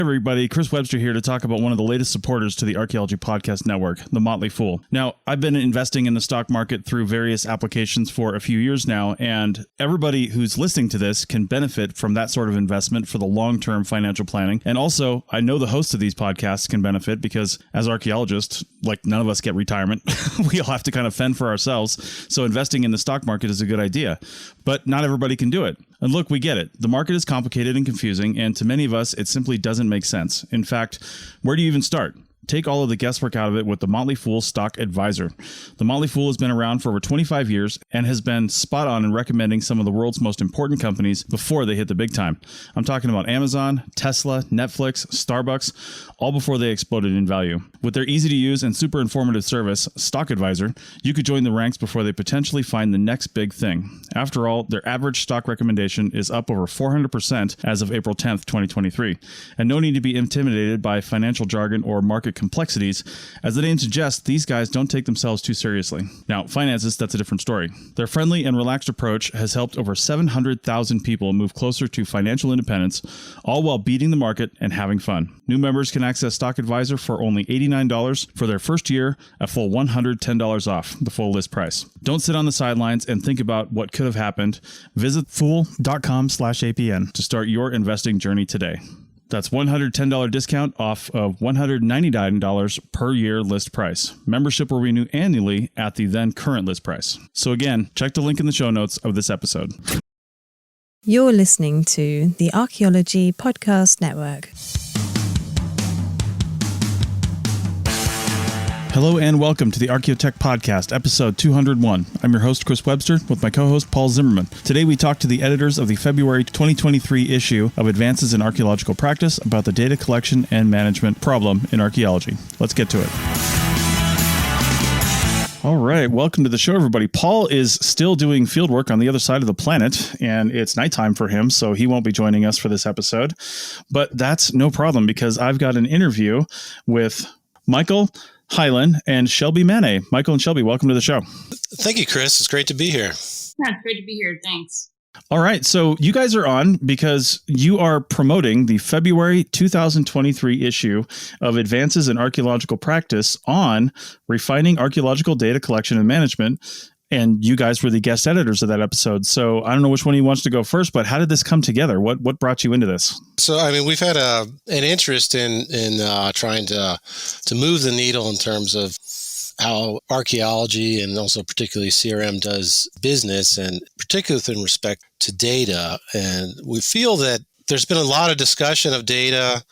Everybody, Chris Webster here to talk about one of the latest supporters to the Archaeology Podcast Network, The Motley Fool. Now, I've been investing in the stock market through various applications for a few years now, and everybody who's listening to this can benefit from that sort of investment for the long-term financial planning. And also, I know the hosts of these podcasts can benefit because as archaeologists, like none of us get retirement. We all have to kind of fend for ourselves. So investing in the stock market is a good idea, but not everybody can do it. And look, we get it. The market is complicated and confusing, and to many of us, it simply doesn't make sense. In fact, where do you even start? Take all of the guesswork out of it with the Motley Fool Stock Advisor. The Motley Fool has been around for over 25 years and has been spot on in recommending some of the world's most important companies before they hit the big time. I'm talking about Amazon, Tesla, Netflix, Starbucks, all before they exploded in value. With their easy to use and super informative service, Stock Advisor, you could join the ranks before they potentially find the next big thing. After all, their average stock recommendation is up over 400% as of April 10th, 2023. And no need to be intimidated by financial jargon or market complexities. As the name suggests, these guys don't take themselves too seriously. Now, finances, that's a different story. Their friendly and relaxed approach has helped over 700,000 people move closer to financial independence, all while beating the market and having fun. New members can access Stock Advisor for only $89 for their first year, a full $110 off the full list price. Don't sit on the sidelines and think about what could have happened. Visit fool.com/APN to start your investing journey today. That's $110 discount off of $199 per year list price. Membership will renew annually at the then current list price. So again, check the link in the show notes of this episode. You're listening to the Archaeology Podcast Network. Hello and welcome to the ArchaeoTech Podcast, episode 201. I'm your host, Chris Webster, with my co-host, Paul Zimmerman. Today we talk to the editors of the February 2023 issue of Advances in Archaeological Practice about the data collection and management problem in archaeology. Let's get to it. All right, welcome to the show, everybody. Paul is still doing field work on the other side of the planet, and it's nighttime for him, so he won't be joining us for this episode. But that's no problem because I've got an interview with Michael, Heilen, and Shelby Manney. Michael and Shelby, welcome to the show. Thank you, Chris. It's great to be here. Yeah, it's great to be here. Thanks. All right. So you guys are on because you are promoting the February 2023 issue of Advances in Archaeological Practice on refining archaeological data collection and management. And you guys were the guest editors of that episode. So I don't know which one of you wants to go first, but how did this come together? What brought you into this? So, I mean, we've had an interest in trying to move the needle in terms of how archaeology and also particularly CRM does business, and particularly in respect to data. And we feel that there's been a lot of discussion of data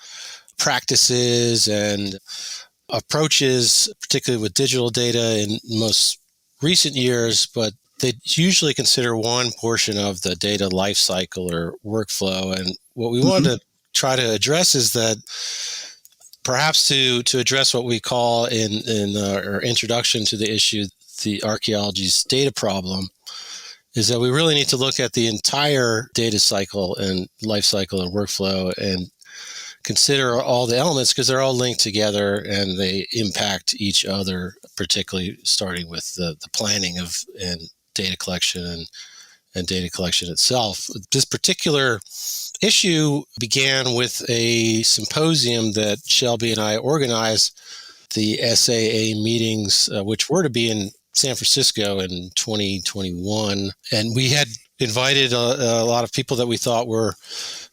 practices and approaches, particularly with digital data in most recent years, but they usually consider one portion of the data lifecycle or workflow. And what we wanted to try to address is that perhaps to address what we call in our introduction to the issue, the archaeology's data problem, is that we really need to look at the entire data cycle and life cycle and workflow and consider all the elements because they're all linked together and they impact each other, particularly starting with the planning of and data collection and data collection itself. This particular issue began with a symposium that Shelby and I organized, the SAA meetings, which were to be in San Francisco in 2021. And we had invited a lot of people that we thought were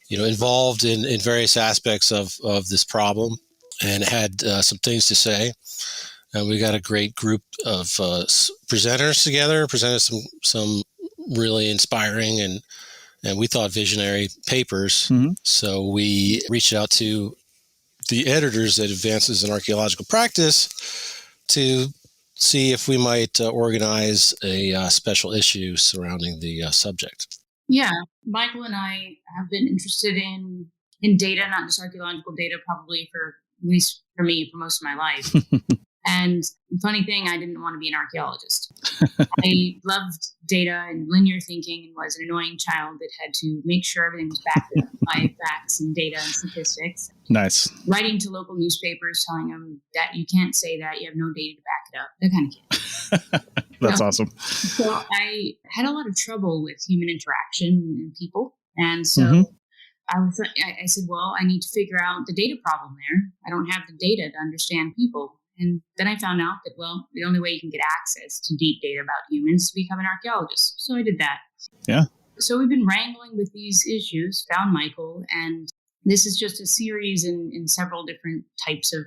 involved in various aspects of this problem and had some things to say. And we got a great group of presenters together, presented some really inspiring and we thought visionary papers. Mm-hmm. So we reached out to the editors at Advances in Archaeological Practice to see if we might organize a special issue surrounding the subject. Yeah, Michael and I have been interested in data, not just archaeological data, probably at least for me, for most of my life. And the funny thing, I didn't want to be an archaeologist. I loved data and linear thinking and was an annoying child that had to make sure everything was backed up by facts and data and statistics. Nice. Writing to local newspapers, telling them that you can't say that, you have no data to back it up, that kind of kid. That's awesome. So I had a lot of trouble with human interaction and people. And so I said, well, I need to figure out the data problem there. I don't have the data to understand people. And then I found out that, well, the only way you can get access to deep data about humans is to become an archaeologist. So I did that. Yeah. So we've been wrangling with these issues, found Michael, and this is just a series in several different types of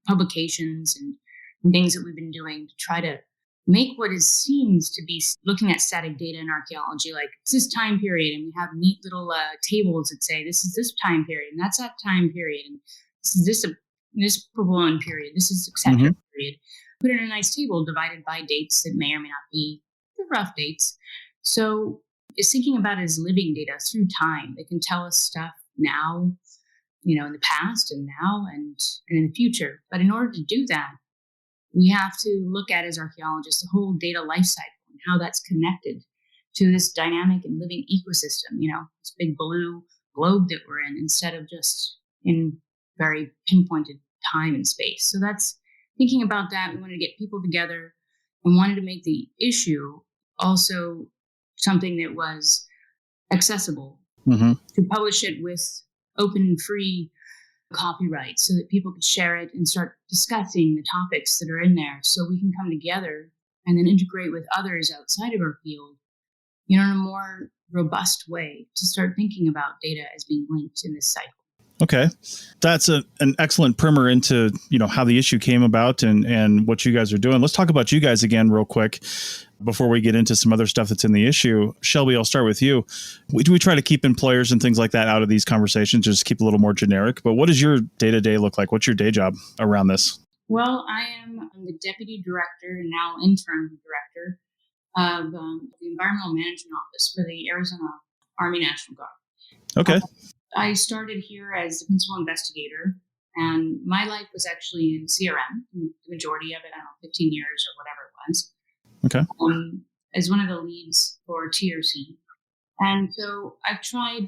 publications and things that we've been doing to try to make what seems to be looking at static data in archaeology, like it's this time period, and we have neat little tables that say this is this time period, and that's that time period, and this is this prolonged period, this is etc. period. Put it in a nice table divided by dates that may or may not be the rough dates. So it's thinking about it as living data through time. It can tell us stuff now, in the past and now and in the future. But in order to do that, we have to look at, as archaeologists, the whole data life cycle and how that's connected to this dynamic and living ecosystem, this big blue globe that we're in, instead of just in very pinpointed time and space. So that's thinking about that. We wanted to get people together and wanted to make the issue also something that was accessible, to publish it with open and free copyright so that people could share it and start discussing the topics that are in there, so we can come together and then integrate with others outside of our field, in a more robust way to start thinking about data as being linked in this cycle. Okay. That's an excellent primer into, how the issue came about and what you guys are doing. Let's talk about you guys again real quick before we get into some other stuff that's in the issue. Shelby, I'll start with you. We try to keep employers and things like that out of these conversations, just keep a little more generic. But what does your day-to-day look like? What's your day job around this? Well, I'm the deputy director and now interim director of the Environmental Management Office for the Arizona Army National Guard. Okay. I started here as the principal investigator, and my life was actually in CRM, the majority of it, 15 years or whatever it was. Okay. As one of the leads for TRC. And so I've tried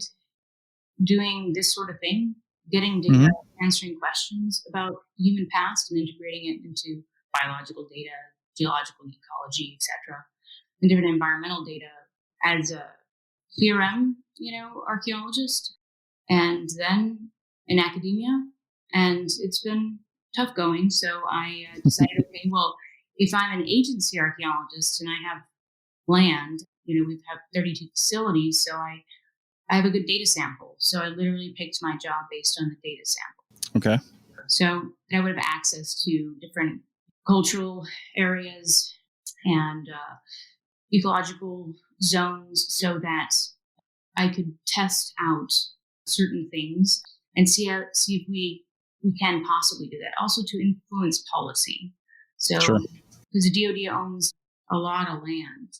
doing this sort of thing, getting data, answering questions about the human past and integrating it into biological data, geological ecology, etc., and different environmental data as a CRM, archaeologist, and then in academia. And it's been tough going. So I decided, okay, well, if I'm an agency archaeologist and I have land, we have 32 facilities, so I have a good data sample. So I literally picked my job based on the data sample. Okay. So I would have access to different cultural areas and ecological zones so that I could test out certain things and see if we can possibly do that. Also to influence policy. So, because the DoD owns a lot of land.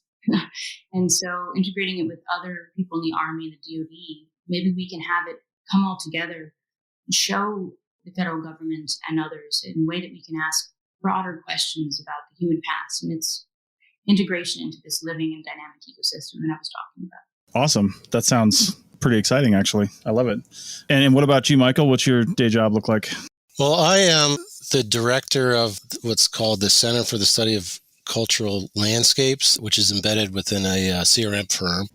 And so integrating it with other people in the Army and the DoD, maybe we can have it come all together and show the federal government and others in a way that we can ask broader questions about the human past and its integration into this living and dynamic ecosystem that I was talking about. Awesome. That sounds pretty exciting, actually. I love it. And what about you, Michael? What's your day job look like? Well, I am the director of what's called the Center for the Study of Cultural Landscapes, which is embedded within a CRM firm.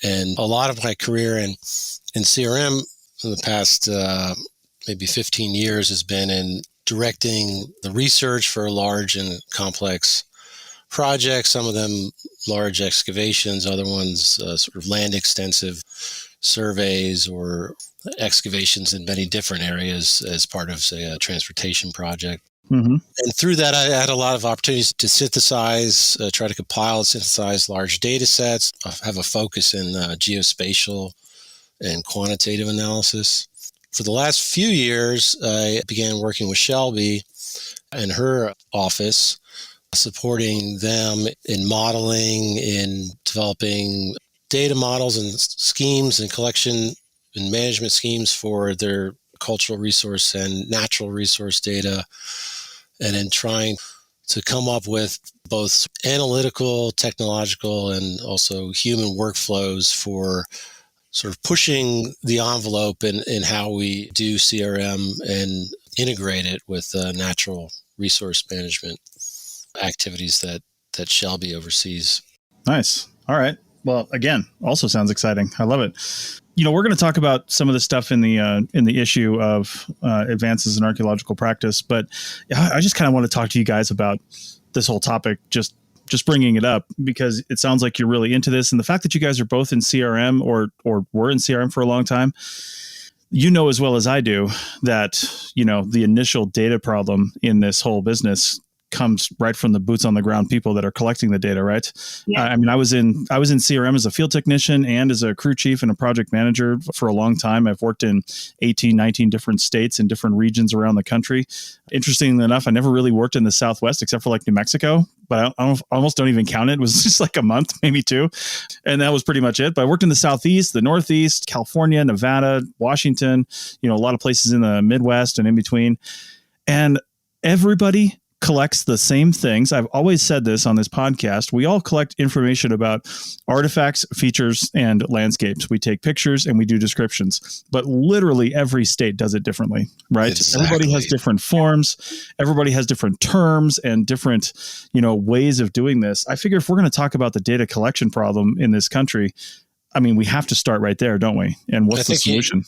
And a lot of my career in CRM in the past maybe 15 years has been in directing the research for large and complex projects, some of them large excavations, other ones sort of land extensive surveys or excavations in many different areas as part of, say, a transportation project. And through that, I had a lot of opportunities to synthesize, try to compile and synthesize large data sets, have a focus in geospatial and quantitative analysis. For the last few years, I began working with Shelby and her office, supporting them in modeling, in developing data models and schemes and collection and management schemes for their cultural resource and natural resource data, and in trying to come up with both analytical, technological, and also human workflows for sort of pushing the envelope in how we do CRM and integrate it with natural resource management activities that Shelby oversees. Nice. All right. Well, again, also sounds exciting. I love it. We're going to talk about some of the stuff in the issue of advances in archaeological practice, but I just kind of want to talk to you guys about this whole topic, just bringing it up because it sounds like you're really into this, and the fact that you guys are both in CRM or were in CRM for a long time, as well as I do that the initial data problem in this whole business comes right from the boots on the ground people that are collecting the data, right? Yeah. I was in CRM as a field technician and as a crew chief and a project manager for a long time. I've worked in 18, 19 different states and different regions around the country. Interestingly enough, I never really worked in the Southwest except for like New Mexico, but I almost don't even count it. It was just like a month, maybe two. And that was pretty much it. But I worked in the Southeast, the Northeast, California, Nevada, Washington, a lot of places in the Midwest and in between. And everybody collects the same things. I've always said this on this podcast. We all collect information about artifacts, features, and landscapes. We take pictures and we do descriptions, but literally every state does it differently, right? Exactly. Everybody has different forms. Everybody has different terms and different, ways of doing this. I figure if we're going to talk about the data collection problem in this country, we have to start right there, don't we? And what's the solution?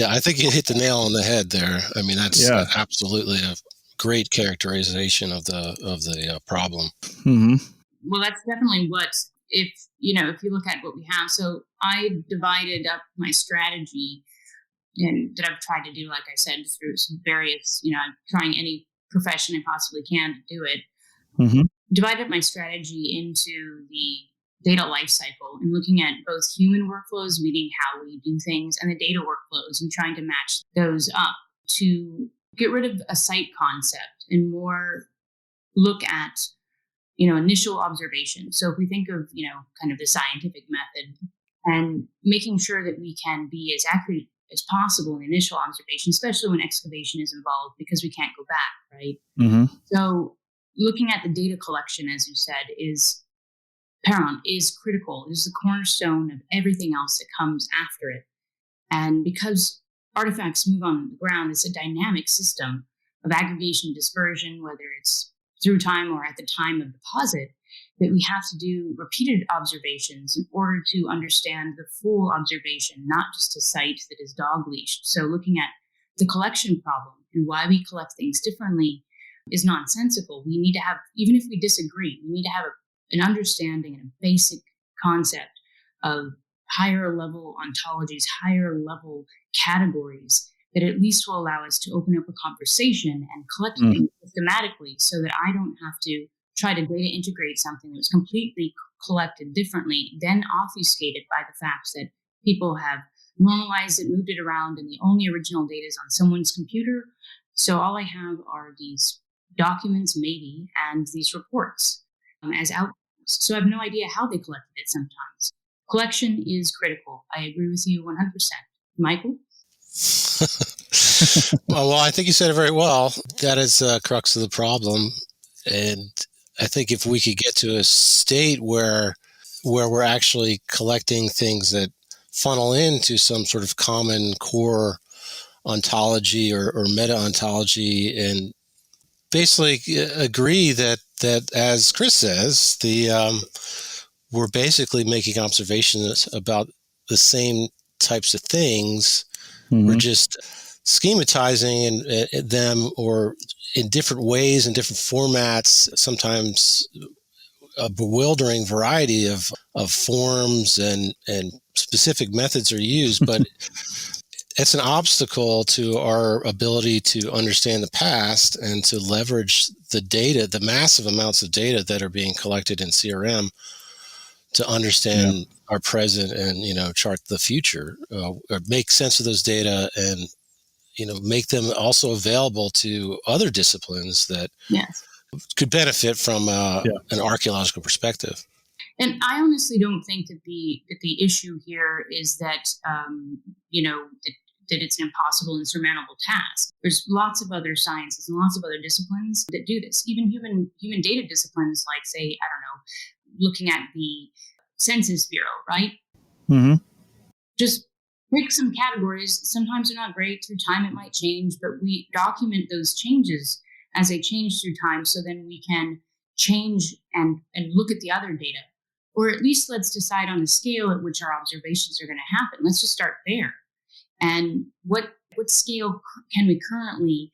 I think you hit the nail on the head there. That's absolutely a great characterization of the problem. Mm-hmm. Well, that's definitely what, if you look at what we have. So I divided up my strategy and that I've tried to do, like I said, through some various, I'm trying any profession I possibly can to do it. Mm-hmm. Divided up my strategy into the data lifecycle and looking at both human workflows, meaning how we do things, and the data workflows and trying to match those up to get rid of a site concept and more look at, initial observation. So if we think of, kind of the scientific method and making sure that we can be as accurate as possible in initial observation, especially when excavation is involved, because we can't go back, right? Mm-hmm. So looking at the data collection, as you said, is paramount, is critical, is the cornerstone of everything else that comes after it. And because artifacts move on the ground, it's a dynamic system of aggregation and dispersion, whether it's through time or at the time of deposit, that we have to do repeated observations in order to understand the full observation, not just a site that is dog leashed. So looking at the collection problem and why we collect things differently is nonsensical. We need to have, even if we disagree, we need to have an understanding and a basic concept of higher level ontologies, higher level categories that at least will allow us to open up a conversation and collect things systematically so that I don't have to try to data integrate something that was completely collected differently, then obfuscated by the fact that people have normalized it, moved it around, and the only original data is on someone's computer. So all I have are these documents, maybe, and these reports as outcomes. So I have no idea how they collected it sometimes. Collection is critical. I agree with you 100%. Michael? Well, I think you said it very well. That is the crux of the problem. And I think if we could get to a state where we're actually collecting things that funnel into some sort of common core ontology or meta-ontology, and basically agree that as Chris says, we're basically making observations about the same types of things. Mm-hmm. We're just schematizing them or in different ways, in different formats, sometimes a bewildering variety of forms and specific methods are used, but it's an obstacle to our ability to understand the past and to leverage the data, the massive amounts of data that are being collected in CRM to understand our present and, chart the future, or make sense of those data and, make them also available to other disciplines that could benefit from an archaeological perspective. And I honestly don't think that the issue here is that, that it's an impossible, insurmountable task. There's lots of other sciences and lots of other disciplines that do this. Even human data disciplines, like, say, I don't know, looking at the Census Bureau, right? Mm-hmm. Just pick some categories. Sometimes they're not great. Through time, it might change, but we document those changes as they change through time, so then we can change and look at the other data Or at least let's decide on the scale at which our observations are going to happen. Let's just start there. And what scale can we currently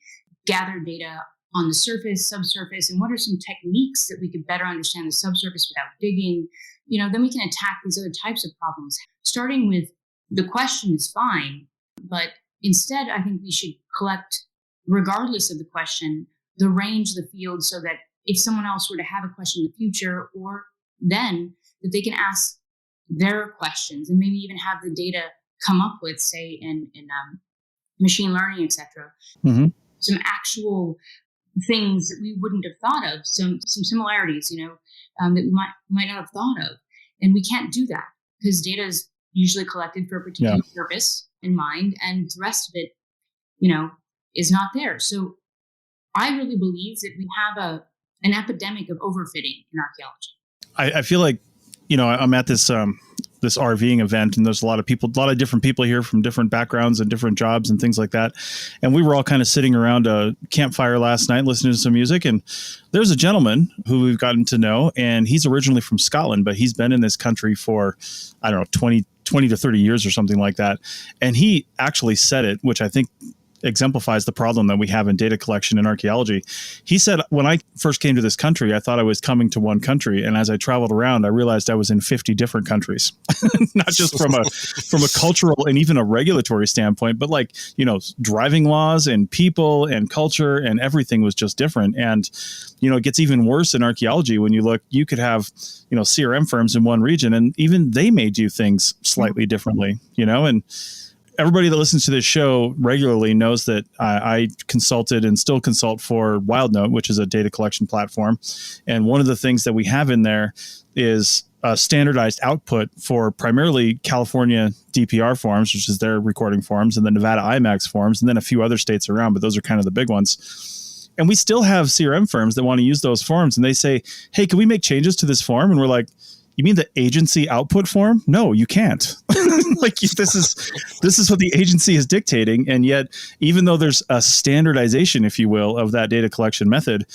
gather data on the surface, subsurface, and what are some techniques that we could better understand the subsurface without digging? Then we can attack these other types of problems. Starting with the question is fine, but instead, I think we should collect, regardless of the question, the range of the field so that if someone else were to have a question in the future or then, that they can ask their questions and maybe even have the data come up with, say, in machine learning, etc., some actual things that we wouldn't have thought of, some similarities, that we might not have thought of. And we can't do that because data is usually collected for a particular purpose in mind, and the rest of it, is not there. So I really believe that we have an epidemic of overfitting in archaeology. I feel like, I'm at this this RVing event, and there's a lot of different people here from different backgrounds and different jobs and things like that. And we were all kind of sitting around a campfire last night listening to some music. And there's a gentleman who we've gotten to know, and he's originally from Scotland, but he's been in this country for, 20 to 30 years or something like that. And he actually said it, which I think exemplifies the problem that we have in data collection in archaeology. He said, when I first came to this country, I thought I was coming to one country. And as I traveled around, I realized I was in 50 different countries, not just from a cultural and even a regulatory standpoint, but driving laws and people and culture and everything was just different. And, it gets even worse in archaeology when you could have, CRM firms in one region, and even they may do things slightly differently, and everybody that listens to this show regularly knows that I consulted and still consult for WildNote, which is a data collection platform. And one of the things that we have in there is a standardized output for primarily California DPR forms, which is their recording forms, and the Nevada IMAX forms, and then a few other states around, but those are kind of the big ones. And we still have CRM firms that want to use those forms, and they say, hey, can we make changes to this form? And we're like, you mean the agency output form? No, you can't. This is what the agency is dictating. And yet, even though there's a standardization, if you will, of that data collection method,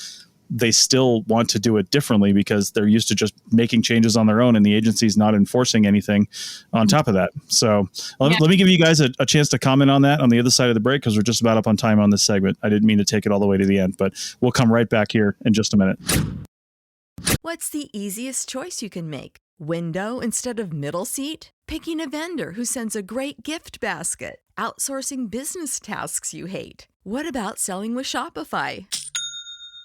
they still want to do it differently because they're used to just making changes on their own, and the agency's not enforcing anything on top of that. So let me give you guys a chance to comment on that on the other side of the break, because we're just about up on time on this segment. I didn't mean to take it all the way to the end, but we'll come right back here in just a minute. What's the easiest choice you can make? Window instead of middle seat? Picking a vendor who sends a great gift basket? Outsourcing business tasks you hate? What about selling with Shopify?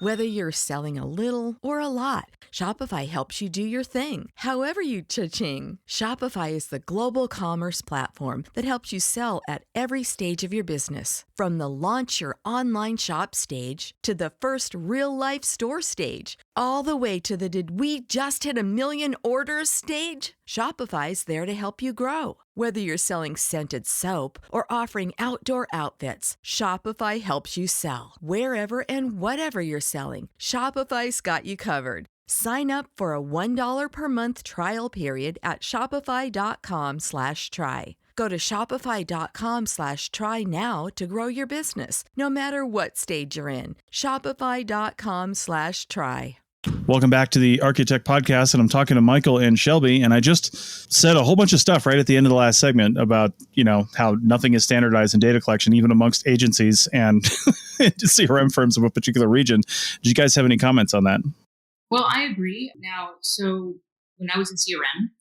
Whether you're selling a little or a lot, Shopify helps you do your thing, however you cha-ching. Shopify is the global commerce platform that helps you sell at every stage of your business. From the launch your online shop stage to the first real-life store stage, all the way to the did we just hit 1 million orders stage. Shopify's there to help you grow. Whether you're selling scented soap or offering outdoor outfits, Shopify helps you sell. Wherever and whatever you're selling, Shopify's got you covered. Sign up for a $1 per month trial period at shopify.com/try. Go to shopify.com/try now to grow your business, no matter what stage you're in. Shopify.com/try. Welcome back to the ArchaeoTech podcast, and I'm talking to Michael and Shelby, and I just said a whole bunch of stuff right at the end of the last segment about, how nothing is standardized in data collection, even amongst agencies and CRM firms of a particular region. Did you guys have any comments on that? Well, I agree. Now, so when I was in CRM,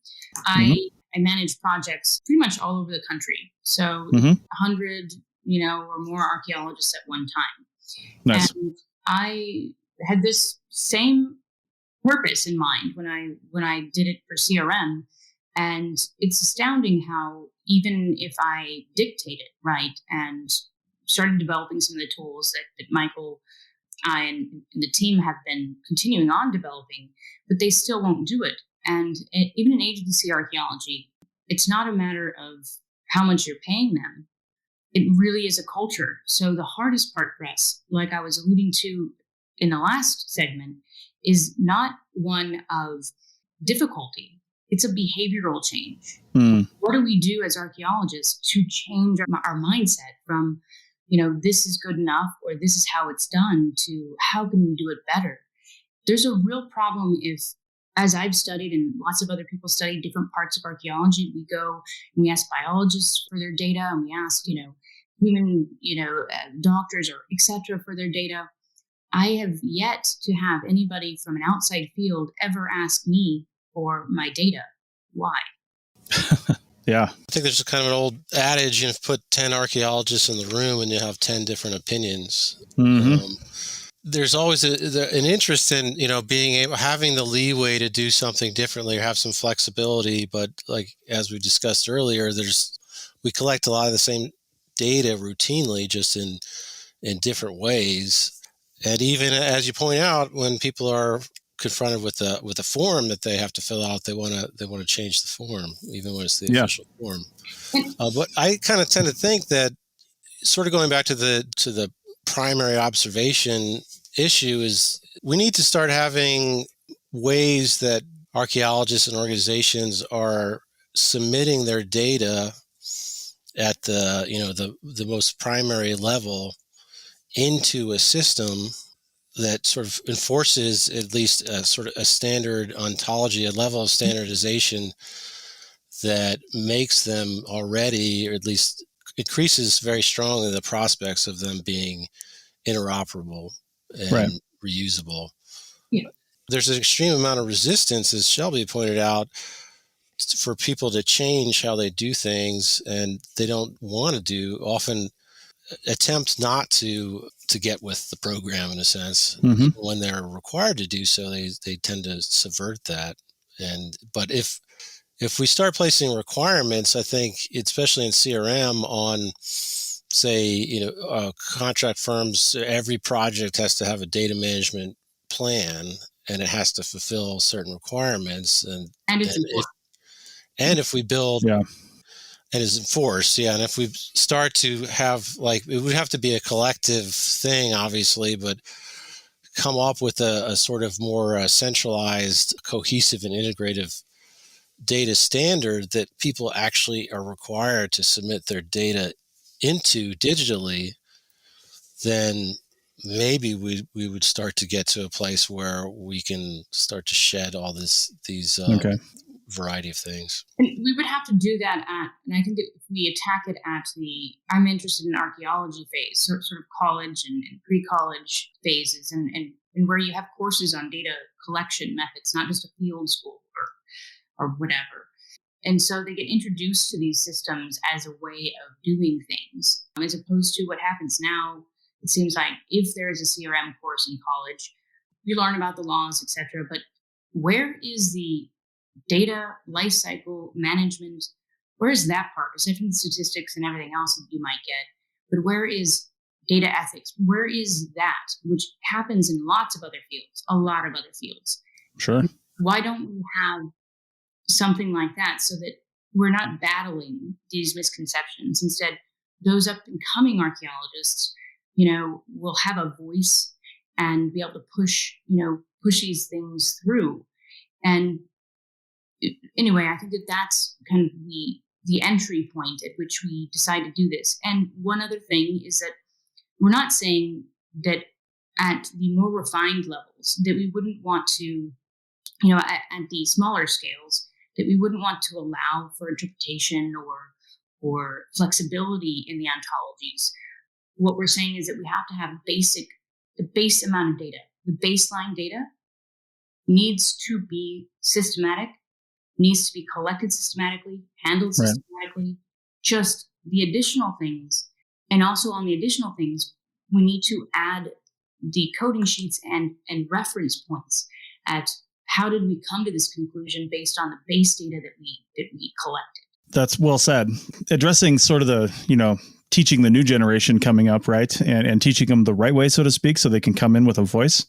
I managed projects pretty much all over the country. So 100, or more archaeologists at one time. Nice. And I had this same purpose in mind when I did it for CRM. And it's astounding how even if I dictate it right and started developing some of the tools that Michael, I, and the team have been continuing on developing, but they still won't do it. And even in agency archaeology, it's not a matter of how much you're paying them. It really is a culture. So the hardest part for us, like I was alluding to in the last segment, is not one of difficulty. It's a behavioral change. What do we do as archaeologists to change our mindset from, this is good enough or this is how it's done to how can we do it better? There's a real problem if as I've studied and lots of other people study different parts of archaeology, we go and we ask biologists for their data, and we ask, human, doctors or et cetera for their data. I have yet to have anybody from an outside field ever ask me for my data. Why? Yeah. I think there's kind of an old adage, put 10 archaeologists in the room and you have 10 different opinions. Mm-hmm. There's always an interest in, having the leeway to do something differently or have some flexibility. But like, as we discussed earlier, we collect a lot of the same data routinely, just in different ways. And even as you point out, when people are confronted with a form that they have to fill out, they want to change the form, even when it's the official form. But I kind of tend to think that, sort of going back to the primary observation issue, is we need to start having ways that archaeologists and organizations are submitting their data at the most primary level into a system that sort of enforces at least a sort of a standard ontology, a level of standardization that makes them already, or at least increases very strongly the prospects of them being interoperable and reusable. Yeah. There's an extreme amount of resistance, as Shelby pointed out, for people to change how they do things, and they don't want to often attempt not to get with the program, in a sense. Mm-hmm. Even when they're required to do so, they tend to subvert that. But if we start placing requirements, I think, especially in CRM, on, say, contract firms, every project has to have a data management plan, and it has to fulfill certain requirements. And if we build, and is enforced, and if we start to have, it would have to be a collective thing, obviously, but come up with a sort of more centralized, cohesive, and integrative data standard that people actually are required to submit their data into digitally, then maybe we would start to get to a place where we can start to shed all these variety of things. And we would have to do that and I think that if we attack it at I'm interested in archaeology phase, sort of college and pre-college phases, and where you have courses on data collection methods, not just a field school or whatever. And so they get introduced to these systems as a way of doing things, as opposed to what happens now. It seems like if there is a CRM course in college, you learn about the laws, etc. But where is the data lifecycle management? Where is that part? Aside from the statistics and everything else that you might get, but where is data ethics? Where is that, which happens in lots of other fields, a lot of other fields? Sure. Why don't we have something like that so that we're not battling these misconceptions? Instead, those up and coming archaeologists, will have a voice and be able to push these things through. And anyway, I think that that's kind of the entry point at which we decide to do this. And one other thing is that we're not saying that at the more refined levels that we wouldn't want to, at the smaller scales, that we wouldn't want to allow for interpretation or flexibility in the ontologies. What we're saying is that we have to have the base amount of data. The baseline data needs to be systematic, needs to be collected systematically, handled systematically. Just the additional things. And also on the additional things, we need to add the coding sheets and reference points at how did we come to this conclusion based on the base data that we collected. That's well said. Addressing sort of the, teaching the new generation coming up, right? And teaching them the right way, so to speak, so they can come in with a voice.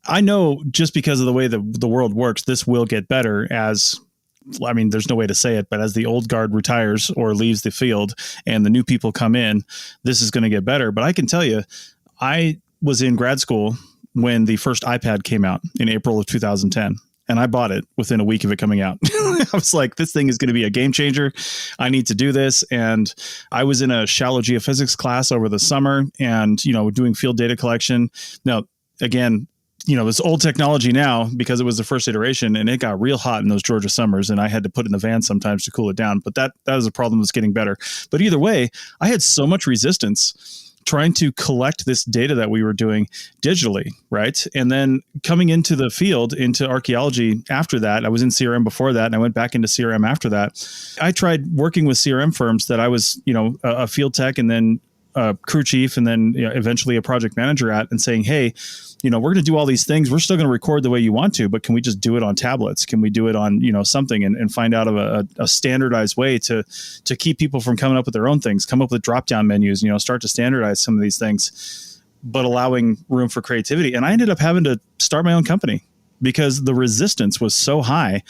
I know just because of the way the world works, this will get better there's no way to say it, but as the old guard retires or leaves the field and the new people come in, this is going to get better. But I can tell you, I was in grad school when the first iPad came out in April of 2010. And I bought it within a week of it coming out. I was like, this thing is going to be a game changer. I need to do this. And I was in a shallow geophysics class over the summer and, doing field data collection. Now, again, this old technology now because it was the first iteration and it got real hot in those Georgia summers and I had to put it in the van sometimes to cool it down. But that is a problem that's getting better. But either way, I had so much resistance trying to collect this data that we were doing digitally, right? And then coming into the field, into archaeology after that, I was in CRM before that, and I went back into CRM after that. I tried working with CRM firms that I was, a field tech and then a crew chief and then eventually a project manager at, and saying, hey, we're going to do all these things. We're still going to record the way you want to, but can we just do it on tablets? Can we do it on, something and find out of a standardized way to keep people from coming up with their own things, come up with drop-down menus, start to standardize some of these things, but allowing room for creativity. And I ended up having to start my own company because the resistance was so high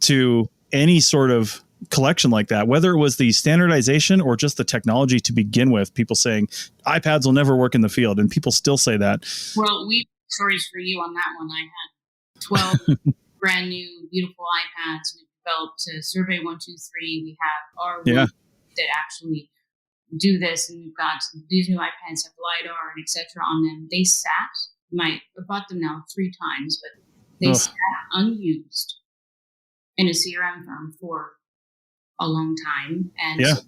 to any sort of collection like that, whether it was the standardization or just the technology to begin with. People saying iPads will never work in the field, and people still say that. Well, we stories for you on that one. I had 12 brand new, beautiful iPads. We developed Survey 123. We have our that actually do this, and we've got these new iPads have LiDAR and etc. on them. They sat. I bought them now 3 times, but they sat unused in a CRM firm for a long time. And so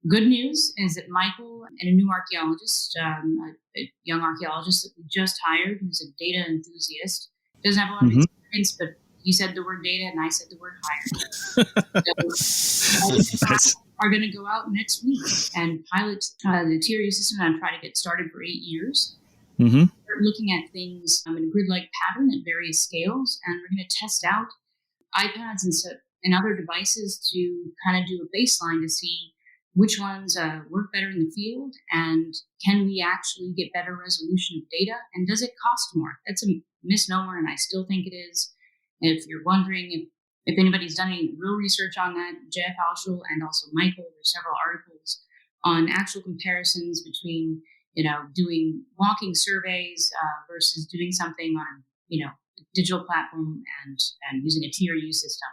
good news is that Michael and a new archaeologist, a young archaeologist that we just hired, who's a data enthusiast, doesn't have a lot of experience, but he said the word data and I said the word hired. So are going to go out next week and pilot the TRU system and try to get started for 8 years. We're looking at things in a grid-like pattern at various scales, and we're going to test out iPads and other devices to kind of do a baseline to see which ones work better in the field, and can we actually get better resolution of data, and does it cost more? That's a misnomer, and I still think it is. And if you're wondering if anybody's done any real research on that, Jeff Alschel and also Michael, there's several articles on actual comparisons between doing walking surveys versus doing something on a digital platform and using a TRU system.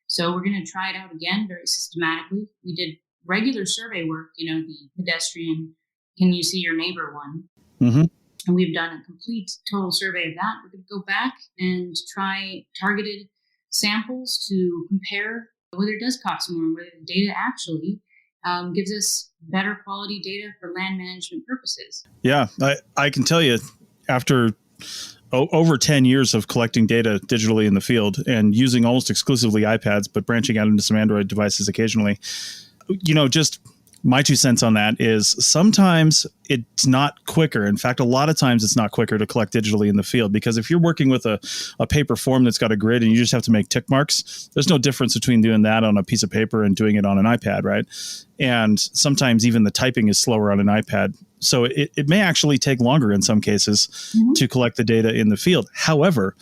So we're going to try it out again very systematically. We did regular survey work, the pedestrian, can you see your neighbor one? And we've done a complete total survey of that. We're going to go back and try targeted samples to compare whether it does cost more and whether the data actually gives us better quality data for land management purposes. Yeah, I can tell you after over 10 years of collecting data digitally in the field and using almost exclusively iPads, but branching out into some Android devices occasionally, just my 2 cents on that is sometimes it's not quicker. In fact, a lot of times it's not quicker to collect digitally in the field, because if you're working with a paper form that's got a grid and you just have to make tick marks, there's no difference between doing that on a piece of paper and doing it on an iPad, right? And sometimes even the typing is slower on an iPad. So it may actually take longer in some cases to collect the data in the field. However,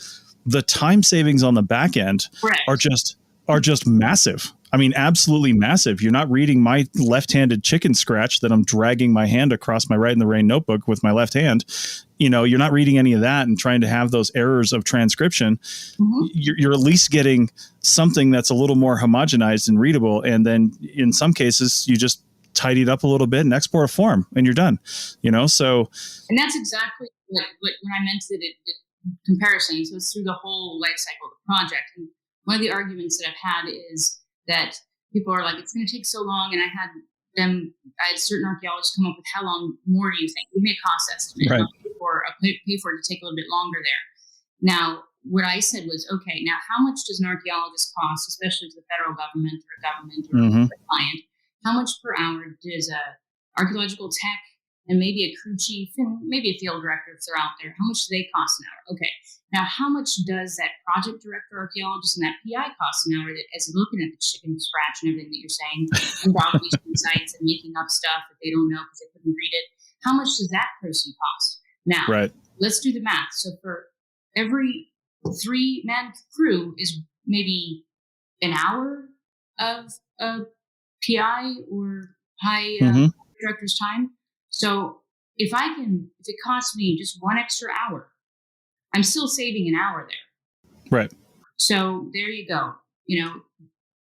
the time savings on the back end are just massive. I mean, absolutely massive. You're not reading my left-handed chicken scratch that I'm dragging my hand across my Write in the Rain notebook with my left hand. You're not reading any of that and trying to have those errors of transcription. You're at least getting something that's a little more homogenized and readable. And then in some cases, you just tidy it up a little bit and export a form and you're done, so. And that's exactly what when I mentioned the comparison. So it's through the whole life cycle of the project. And one of the arguments that I've had is that people are like, it's going to take so long. And I had certain archaeologists come up with, how long more do you think? We made a cost estimate, right, pay for it to take a little bit longer there. Now, what I said was, okay, now how much does an archaeologist cost, especially to the federal government or a government or a client? How much per hour does a archaeological tech and maybe a crew chief and maybe a field director, if they're out there, how much do they cost an hour? Okay. Now, how much does that project director archaeologist and that PI cost an hour that is looking at the chicken scratch and everything that you're saying and browbeating sites and making up stuff that they don't know because they couldn't read it? How much does that person cost? Now, let's do the math. So for every 3-man crew is maybe an hour of PI or high director's time. So if it costs me just 1 extra hour, I'm still saving an hour there. Right. So there you go.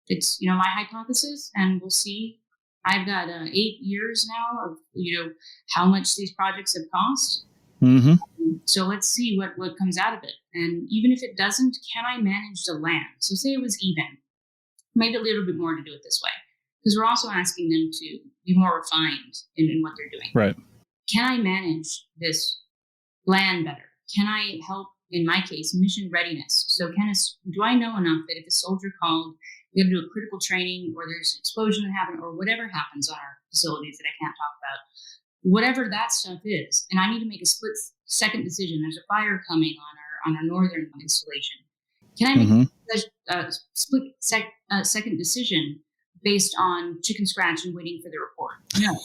It's, my hypothesis, and we'll see. I've got 8 years now of, how much these projects have cost. So let's see what comes out of it. And even if it doesn't, can I manage the land? So say it was even, maybe a little bit more to do it this way, because we're also asking them to be more refined in what they're doing. Right. Can I manage this land better? Can I help, in my case, mission readiness? So do I know enough that if a soldier called, we have to do a critical training, or there's an explosion that happened, or whatever happens on our facilities that I can't talk about, whatever that stuff is, and I need to make a split-second decision. There's a fire coming on our northern installation. Can I make a split-second decision based on chicken scratch and waiting for the report? No,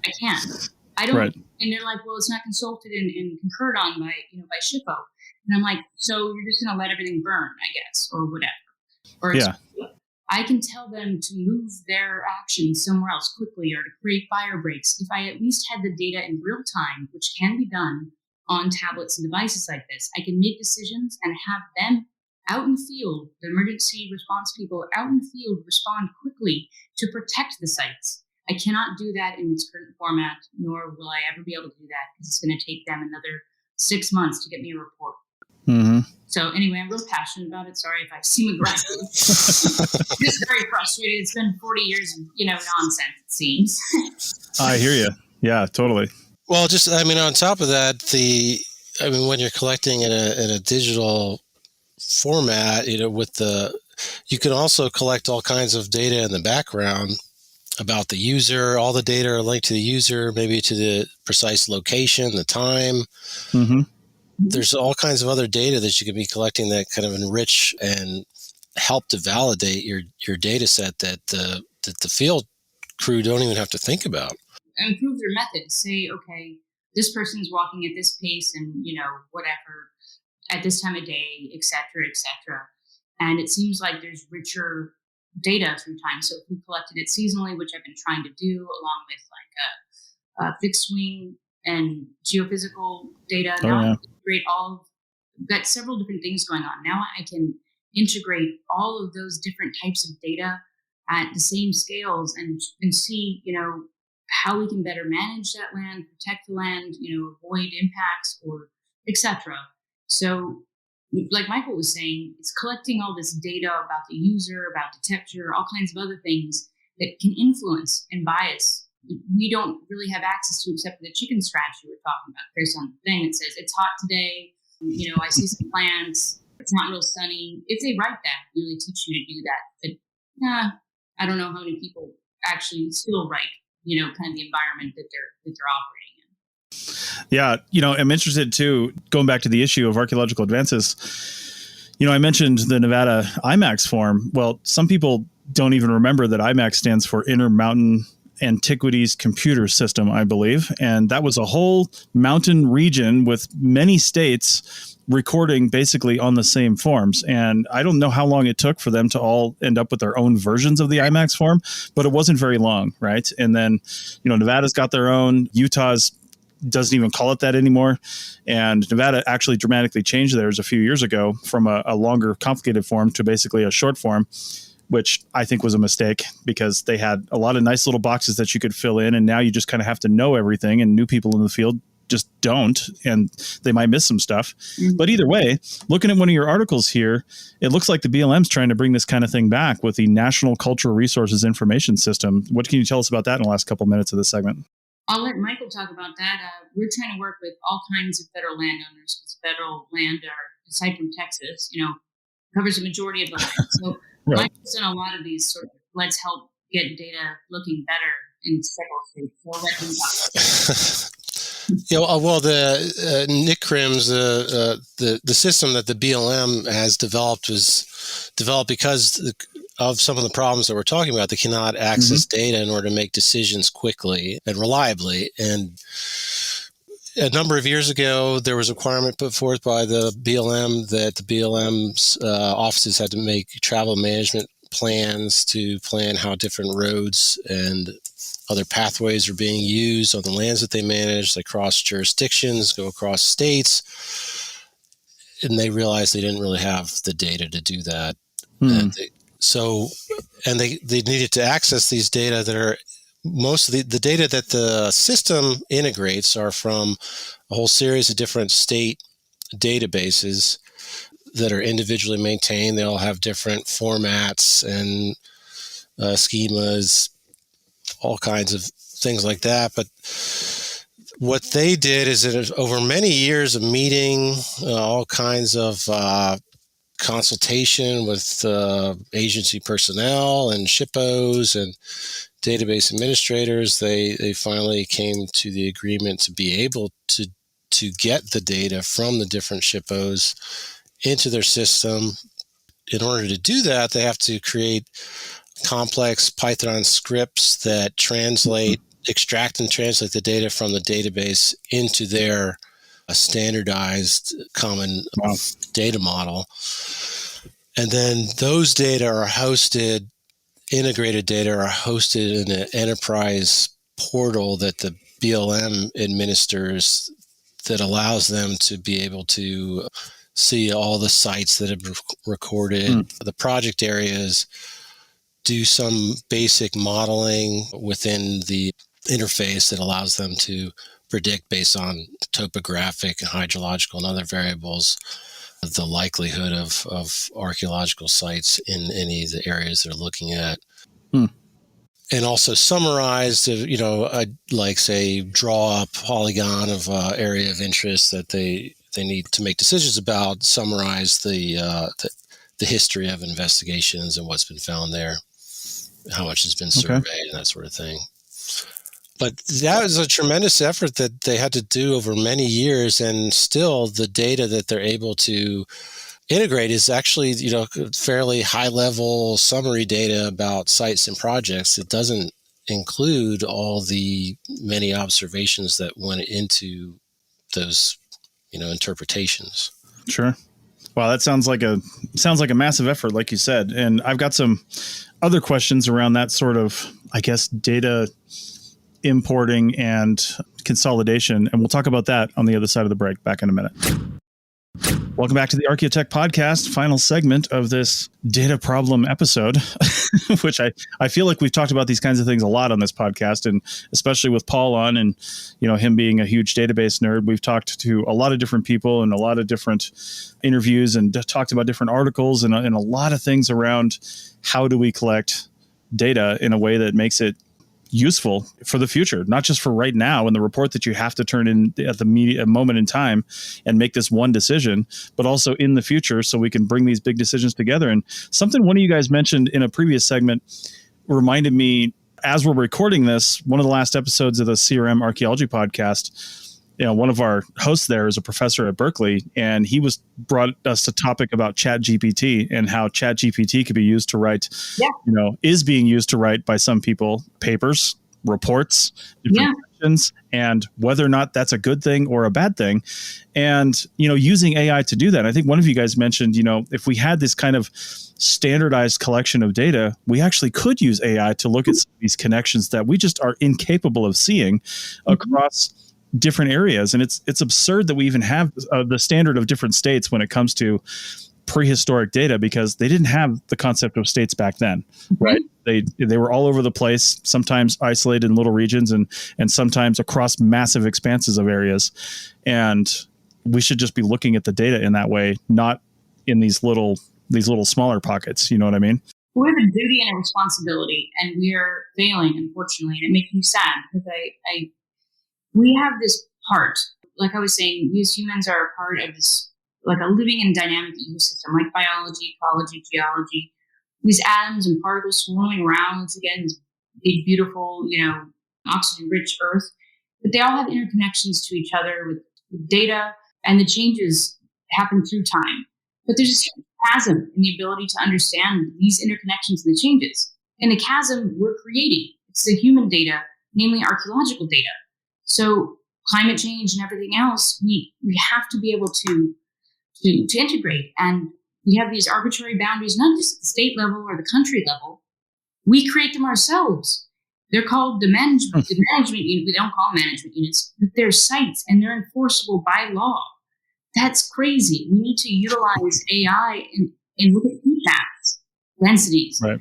I can't. I don't. Right. And they're like, well, it's not consulted and concurred on by SHPO. And I'm like, so you're just going to let everything burn, I guess, or whatever. Or I can tell them to move their actions somewhere else quickly, or to create fire breaks. If I at least had the data in real time, which can be done on tablets and devices like this, I can make decisions and have them out in the field, the emergency response people out in the field, respond quickly to protect the sites. I cannot do that in its current format, nor will I ever be able to do that, because it's going to take them another 6 months to get me a report. Mm-hmm. So anyway, I'm real passionate about it. Sorry if I seem aggressive. Just very frustrated. It's been 40 years of, nonsense, it seems. I hear you. Yeah, totally. Well, on top of that, when you're collecting in a digital format, you can also collect all kinds of data in the background about the user. All the data are linked to the user, maybe to the precise location, the time. Mm-hmm. There's all kinds of other data that you can be collecting that kind of enrich and help to validate your data set that the field crew don't even have to think about. Improve their methods. Say, okay, this person's walking at this pace and, whatever, at this time of day, et cetera, et cetera. And it seems like there's richer data through time. So if we collected it seasonally, which I've been trying to do, along with like a fixed swing and geophysical data, got several different things going on. Now I can integrate all of those different types of data at the same scales and see, how we can better manage that land, protect the land, avoid impacts, or etc. So, like Michael was saying, it's collecting all this data about the user, about the texture, all kinds of other things that can influence and bias. We don't really have access to, except for the chicken scratch you were talking about. There's some thing that says it's hot today. I see some plants. It's not real sunny. If they write that, they teach you to do that. But I don't know how many people actually still write, kind of the environment that they're operating in. Yeah, I'm interested too, going back to the issue of archaeological advances. I mentioned the Nevada IMAX form. Well, some people don't even remember that IMAX stands for Intermountain Antiquities Computer System, I believe. And that was a whole mountain region with many states recording basically on the same forms. And I don't know how long it took for them to all end up with their own versions of the IMAX form, but it wasn't very long, right? And then, Nevada's got their own. Utah's doesn't even call it that anymore. And Nevada actually dramatically changed theirs a few years ago from a longer, complicated form to basically a short form, which I think was a mistake, because they had a lot of nice little boxes that you could fill in. And now you just kind of have to know everything, and new people in the field just don't, and they might miss some stuff. Mm-hmm. But either way, looking at one of your articles here, it looks like the BLM's trying to bring this kind of thing back with the National Cultural Resources Information System. What can you tell us about that in the last couple of minutes of this segment? I'll let Michael talk about that. We're trying to work with all kinds of federal landowners, because federal land, aside from Texas, covers the majority of the land. So right. Michael's done a lot of these sort of, let's help get data looking better in several states. So I'll let him talk. The NICRIMS, the system that the BLM has developed was developed because of some of the problems that we're talking about. They cannot access data in order to make decisions quickly and reliably. And a number of years ago, there was a requirement put forth by the BLM that the BLM's offices had to make travel management plans to plan how different roads and other pathways are being used on the lands that they manage. They cross jurisdictions, go across states, and they realized they didn't really have the data to do that. And they needed to access these data that are most of the data that the system integrates are from a whole series of different state databases that are individually maintained. They all have different formats and schemas, all kinds of things like that. But what they did is that over many years of meeting, all kinds of consultation with agency personnel and SHPOs and database administrators, they finally came to the agreement to be able to get the data from the different SHPOs into their system. In order to do that, they have to create complex Python scripts that extract and translate the data from the database into their standardized common data model. And then those data are hosted, integrated data are hosted in an enterprise portal that the BLM administers that allows them to be able to see all the sites that have been recorded, the project areas, do some basic modeling within the interface that allows them to predict based on topographic and hydrological and other variables the likelihood of archaeological sites in any of the areas they're looking at. And also summarize, like say, draw a polygon of area of interest that they need to make decisions about, summarize the history of investigations and what's been found there, how much has been surveyed, and that sort of thing. But that was a tremendous effort that they had to do over many years, and still the data that they're able to integrate is actually, fairly high-level summary data about sites and projects. It doesn't include all the many observations that went into those, interpretations. Sure. Wow, that sounds like a massive effort, like you said. And I've got some other questions around that sort of, I guess, data importing and consolidation. And we'll talk about that on the other side of the break. Back in a minute. Welcome back to the ArchaeoTech podcast, final segment of this data problem episode, which I feel like we've talked about these kinds of things a lot on this podcast, and especially with Paul on and, him being a huge database nerd. We've talked to a lot of different people and a lot of different interviews and talked about different articles and a lot of things around how do we collect data in a way that makes it useful for the future, not just for right now and the report that you have to turn in at the moment in time and make this one decision, but also in the future so we can bring these big decisions together. And something one of you guys mentioned in a previous segment reminded me, as we're recording this, one of the last episodes of the CRM Archaeology podcast, one of our hosts there is a professor at Berkeley, and he brought us a topic about ChatGPT and how ChatGPT could be used to write, is being used to write by some people papers, reports, different questions, and whether or not that's a good thing or a bad thing. And, using AI to do that. I think one of you guys mentioned, if we had this kind of standardized collection of data, we actually could use AI to look at some of these connections that we just are incapable of seeing across different areas. And it's absurd that we even have the standard of different states when it comes to prehistoric data, because they didn't have the concept of states back then, right? They were all over the place, sometimes isolated in little regions and sometimes across massive expanses of areas. And we should just be looking at the data in that way, not in these little smaller pockets. You know what I mean? We have a duty and a responsibility, and we are failing, unfortunately, and it makes me sad because we have this part, like I was saying, we as humans are a part of this, like a living and dynamic ecosystem, like biology, ecology, geology, these atoms and particles swirling around, once again, this big, beautiful, oxygen-rich Earth. But they all have interconnections to each other with data, and the changes happen through time. But there's this chasm in the ability to understand these interconnections and the changes. And the chasm we're creating, it's the human data, namely archaeological data. So climate change and everything else, we have to be able to integrate. And we have these arbitrary boundaries, not just at the state level or the country level. We create them ourselves. They're called the management unit. We don't call management units, but they're sites and they're enforceable by law. That's crazy. We need to utilize AI and look at heat maps, densities. Right.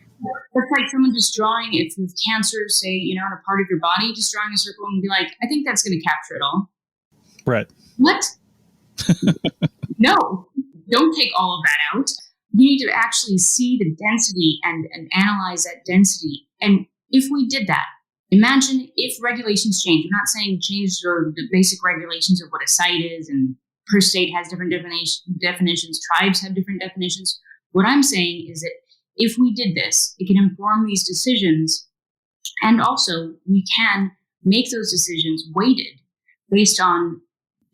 That's like someone just drawing, if you have cancer, say, in a part of your body, just drawing a circle and be like, I think that's going to capture it all. Right. What? No, don't take all of that out. You need to actually see the density and analyze that density. And if we did that, imagine if regulations change. I'm not saying change the basic regulations of what a site is, and per state has different definitions, tribes have different definitions. What I'm saying is that if we did this, it can inform these decisions, and also we can make those decisions weighted based on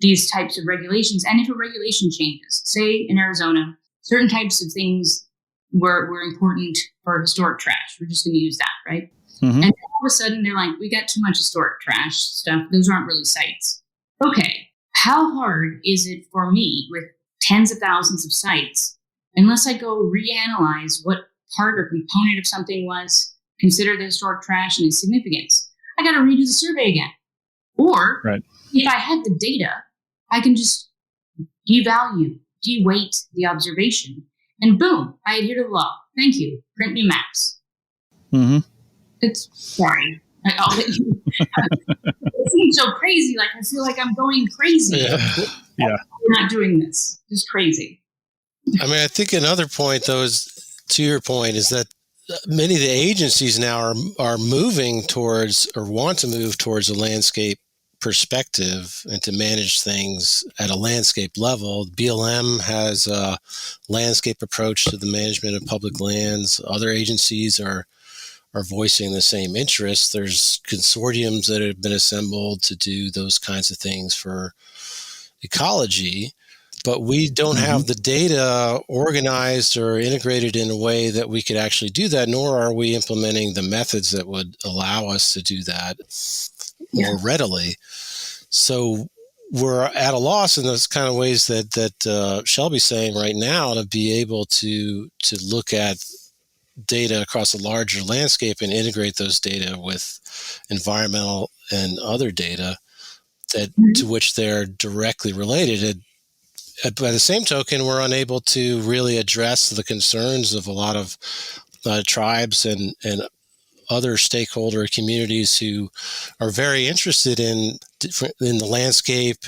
these types of regulations. And if a regulation changes, say in Arizona, certain types of things were important for historic trash. We're just going to use that, right? Mm-hmm. And all of a sudden they're like, we got too much historic trash stuff. Those aren't really sites. Okay. How hard is it for me with tens of thousands of sites, unless I go reanalyze what part or component of something was, consider the historic trash and its significance? I got to redo the survey again. Or if I had the data, I can just devalue, de-weight the observation, and boom, I adhere to the law. Thank you. Print new maps. Mm-hmm. It's sorry. I'll let you. It seems so crazy. Like I feel like I'm going crazy. Yeah. We're not doing this. It's crazy. I mean, I think another point, though, is to your point, is that many of the agencies now are moving towards, or want to move towards, a landscape perspective and to manage things at a landscape level. BLM has a landscape approach to the management of public lands. Other agencies are voicing the same interests. There's consortiums that have been assembled to do those kinds of things for ecology, but we don't have the data organized or integrated in a way that we could actually do that, nor are we implementing the methods that would allow us to do that more readily. So we're at a loss in those kind of ways that Shelby's saying right now, to be able to look at data across a larger landscape and integrate those data with environmental and other data that to which they're directly related. By the same token, we're unable to really address the concerns of a lot of tribes and other stakeholder communities who are very interested in the landscape,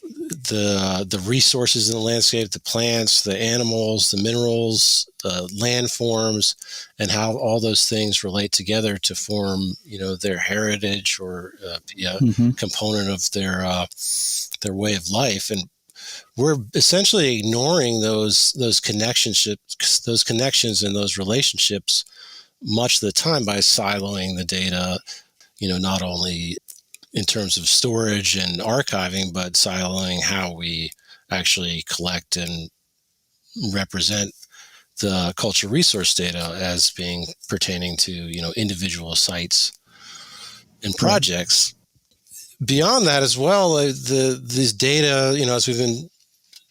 the resources in the landscape, the plants, the animals, the minerals, the landforms, and how all those things relate together to form, their heritage or be a component of their way of life. And we're essentially ignoring those connections and those relationships much of the time by siloing the data, not only in terms of storage and archiving, but siloing how we actually collect and represent the cultural resource data as being pertaining to, individual sites and projects. Beyond that as well, these data, as we've been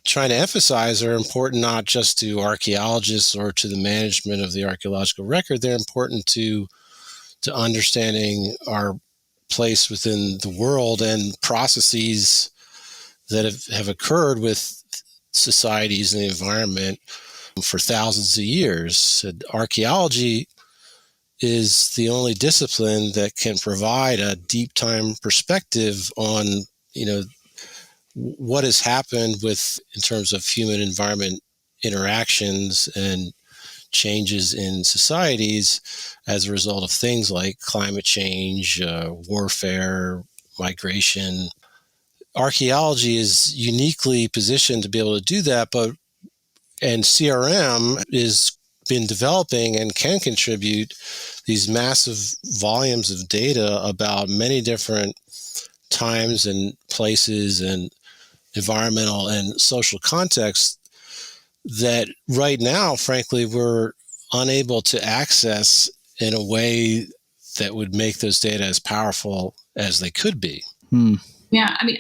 trying to emphasize, are important not just to archaeologists or to the management of the archaeological record. They're important to understanding our place within the world and processes that have occurred with societies and the environment for thousands of years. And archaeology is the only discipline that can provide a deep time perspective on, what has happened in terms of human environment interactions and changes in societies as a result of things like climate change, warfare, migration. Archaeology is uniquely positioned to be able to do that, and CRM has been developing and can contribute these massive volumes of data about many different times and places and environmental and social contexts that right now, frankly, we're unable to access in a way that would make those data as powerful as they could be. Yeah, I mean,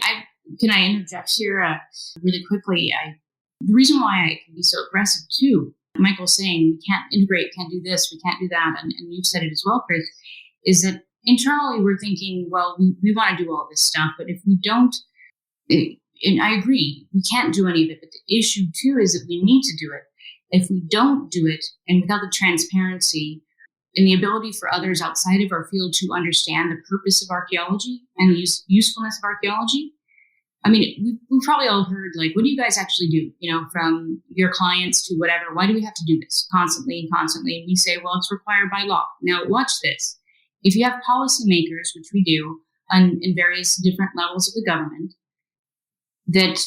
can I interject here really quickly? The reason why I can be so aggressive too, Michael's saying we can't integrate, can't do this, we can't do that, and you've said it as well, Chris, is that internally we're thinking, well, we want to do all this stuff, but if we don't, and I agree, we can't do any of it, but the issue too is that we need to do it. If we don't do it, and without the transparency and the ability for others outside of our field to understand the purpose of archaeology and the usefulness of archaeology, I mean, we've probably all heard, like, what do you guys actually do? From your clients to whatever. Why do we have to do this constantly and constantly? And we say, well, it's required by law. Now, watch this. If you have policymakers, which we do in various different levels of the government, that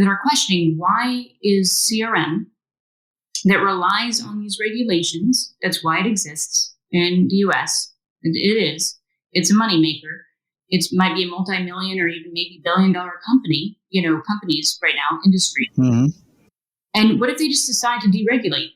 are questioning why is CRM that relies on these regulations, that's why it exists in the US, it's a moneymaker. It might be a multi-million or even maybe billion-dollar company, companies right now, industry. Mm-hmm. And what if they just decide to deregulate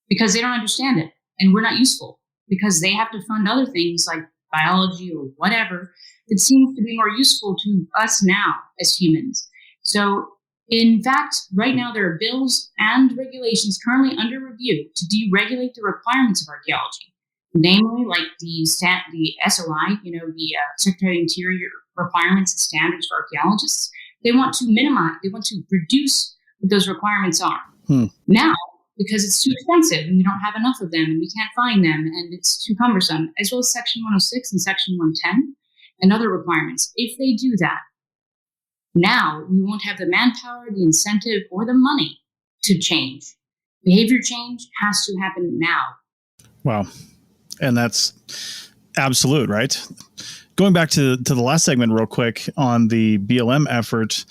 because they don't understand it and we're not useful because they have to fund other things like biology or whatever that seems to be more useful to us now as humans. So in fact, right now there are bills and regulations currently under review to deregulate the requirements of archaeology. Namely, like the SOI, the Secretary of Interior requirements and standards for archaeologists. They want to reduce what those requirements are. Now, because it's too expensive and we don't have enough of them and we can't find them and it's too cumbersome, as well as Section 106 and Section 110 and other requirements. If they do that, now we won't have the manpower, the incentive, or the money to change. Behavior change has to happen now. Wow. And that's absolute, right? Going back to the last segment real quick on the BLM effort,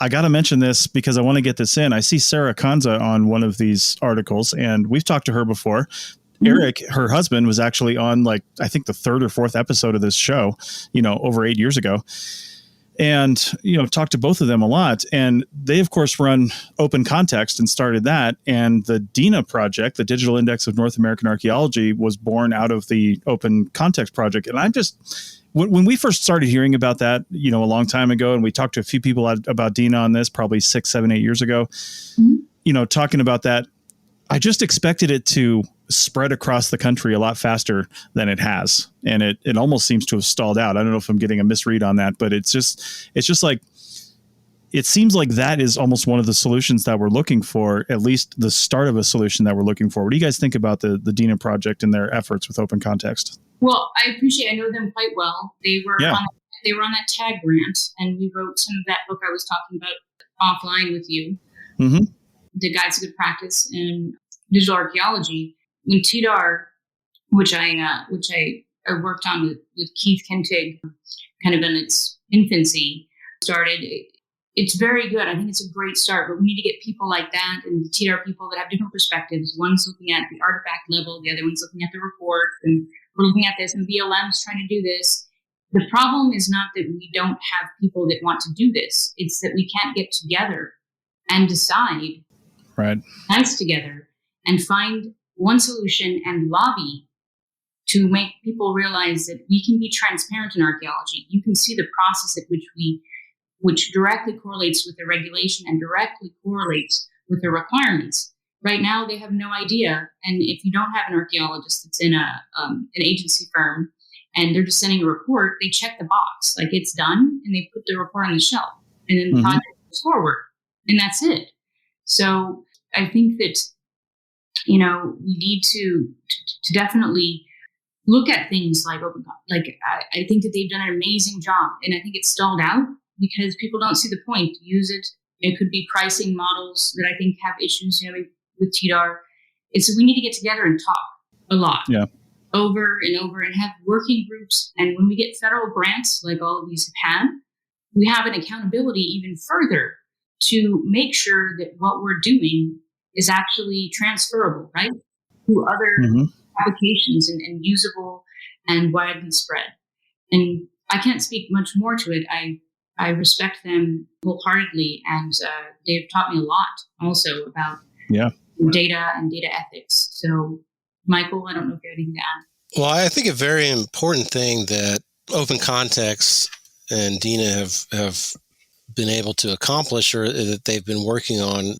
I got to mention this because I want to get this in. I see Sarah Kanza on one of these articles, and we've talked to her before. Mm-hmm. Eric, her husband, was actually on, like, I think the 3rd or 4th episode of this show, over 8 years ago. And, talked to both of them a lot. And they, of course, run Open Context and started that. And the DINA project, the Digital Index of North American Archaeology, was born out of the Open Context project. And I'm just, when we first started hearing about that, a long time ago, and we talked to a few people about DINA on this, probably 6, 7, 8 years ago, talking about that, I just expected it to spread across the country a lot faster than it has. And it almost seems to have stalled out. I don't know if I'm getting a misread on that, but it's just like, it seems like that is almost one of the solutions that we're looking for, at least the start of a solution that we're looking for. What do you guys think about the DINA project and their efforts with Open Context? Well, I know them quite well. They were on that TAG grant, and we wrote some of that book I was talking about offline with you. Mm-hmm. The Guides to Good Practice in Digital Archaeology. When TDAR, which I worked on with Keith Kentig, kind of in its infancy, started. It's very good. I think it's a great start, but we need to get people like that and the TDAR people that have different perspectives. One's looking at the artifact level, the other one's looking at the report, and we're looking at this, and BLM's trying to do this. The problem is not that we don't have people that want to do this. It's that we can't get together and decide, nice together, and find one solution and lobby to make people realize that we can be transparent in archaeology. You can see the process at which directly correlates with the regulation and directly correlates with the requirements. Right now, they have no idea. And if you don't have an archaeologist that's in an agency firm and they're just sending a report, they check the box, like it's done, and they put the report on the shelf, and then the project goes forward, and that's it. So I think that we need to definitely look at things like open. Like I think that they've done an amazing job, and I think it's stalled out because people don't see the point to use it. It could be pricing models that I think have issues, with TDAR. We need to get together and talk a lot, over and over, and have working groups. And when we get federal grants, like all of these have had, we have an accountability even further to make sure that what we're doing is actually transferable, right, to other applications and usable and widely spread. And I can't speak much more to it. I respect them wholeheartedly, and they've taught me a lot also about data and data ethics. So, Michael, I don't know if you have anything to add. Well, I think a very important thing that Open Context and DINA have been able to accomplish, or that they've been working on,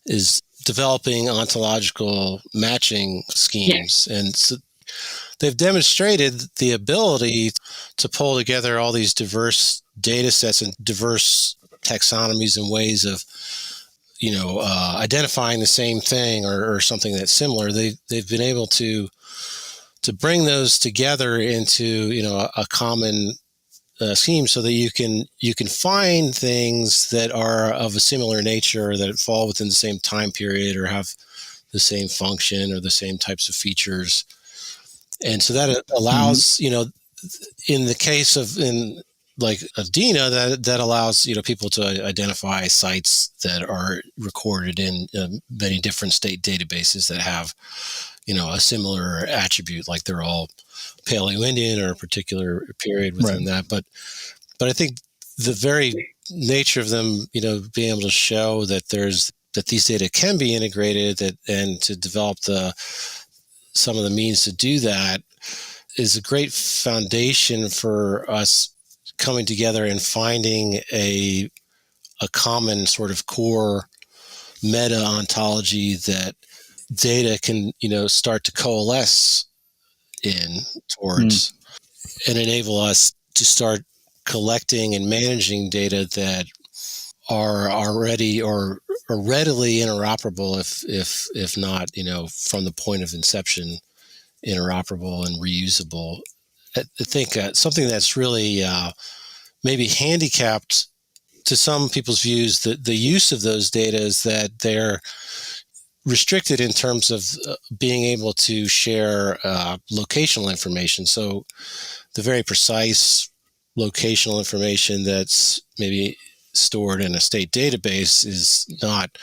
is developing ontological matching schemes. And so they've demonstrated the ability to pull together all these diverse data sets and diverse taxonomies and ways of, identifying the same thing or something that's similar. They've been able to bring those together into, a common scheme so that you can find things that are of a similar nature, that fall within the same time period or have the same function or the same types of features. And so that allows, in the case of DINA, that allows, people to identify sites that are recorded in many different state databases that have, a similar attribute, like they're all Paleo-Indian or a particular period within that. But I think the very nature of them, being able to show that these data can be integrated, and to develop some of the means to do that, is a great foundation for us coming together and finding a common sort of core meta ontology that data can, start to coalesce in towards, and enable us to start collecting and managing data that are already or readily interoperable, if not, from the point of inception, interoperable and reusable. I think something that's really maybe handicapped to some people's views, the use of those data, is that they're restricted in terms of being able to share locational information. So the very precise locational information that's maybe stored in a state database is not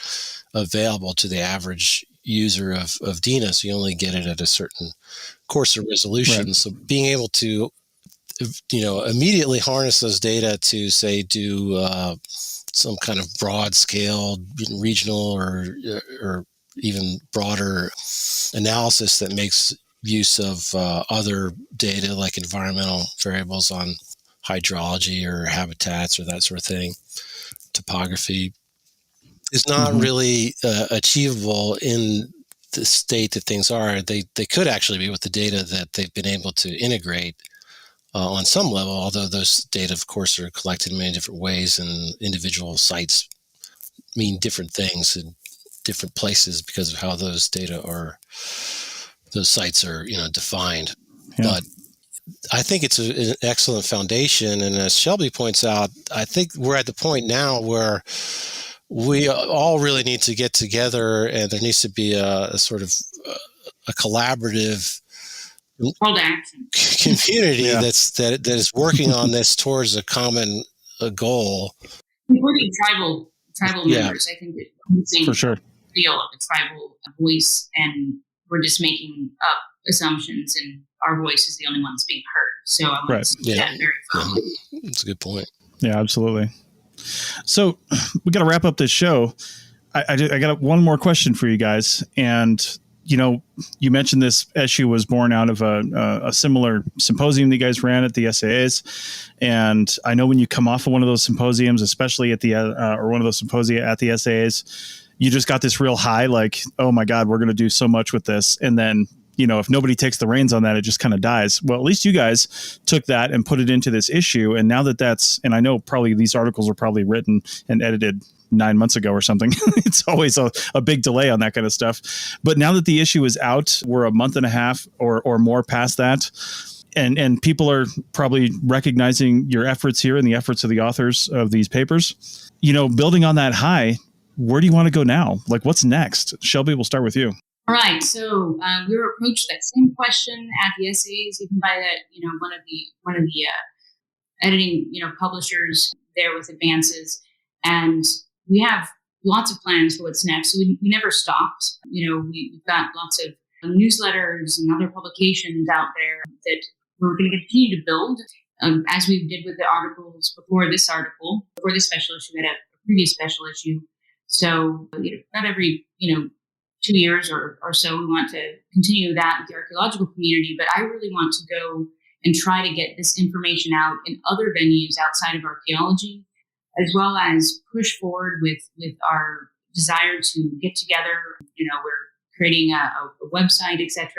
available to the average user of DINA. So you only get it at a certain coarser resolution. Right. So being able to, immediately harness those data to, say, do some kind of broad scale regional or even broader analysis that makes use of other data like environmental variables on hydrology or habitats or that sort of thing, topography, is not really achievable in the state that things are. They could actually be with the data that they've been able to integrate on some level, although those data, of course, are collected in many different ways, and individual sites mean different things in different places because of how those sites are, defined. Yeah. But I think it's an excellent foundation. And as Shelby points out, I think we're at the point now where we all really need to get together, and there needs to be a sort of a collaborative community that is working on this towards a common goal. Including tribal members, I think that for sure feel a tribal voice, and we're just making up assumptions, and our voice is the only one that's being heard. So I want to see that very firmly. That's a good point. Yeah, absolutely. So we got to wrap up this show. I got one more question for you guys. And, you mentioned this issue was born out of a similar symposium that you guys ran at the SAAs. And I know when you come off of one of those symposiums, especially at or one of those symposia at the SAAs, you just got this real high, like, oh my God, we're going to do so much with this. And then, if nobody takes the reins on that, it just kind of dies. Well, at least you guys took that and put it into this issue. And now and I know probably these articles were probably written and edited 9 months ago or something. It's always a big delay on that kind of stuff. But now that the issue is out, we're a month and a half or more past that. And people are probably recognizing your efforts here and the efforts of the authors of these papers. Building on that high, where do you want to go now? Like, what's next? Shelby, we'll start with you. All right. So we were approached that same question at the SAAs, even by that, one of the editing, publishers there with Advances. And we have lots of plans for what's next. So we never stopped. We've got lots of newsletters and other publications out there that we're going to continue to build, as we did with the articles before this special issue. We had a previous special issue. So not every, 2 years or so, we want to continue that with the archaeological community. But I really want to go and try to get this information out in other venues outside of archaeology, as well as push forward with our desire to get together. We're creating a website, etc.,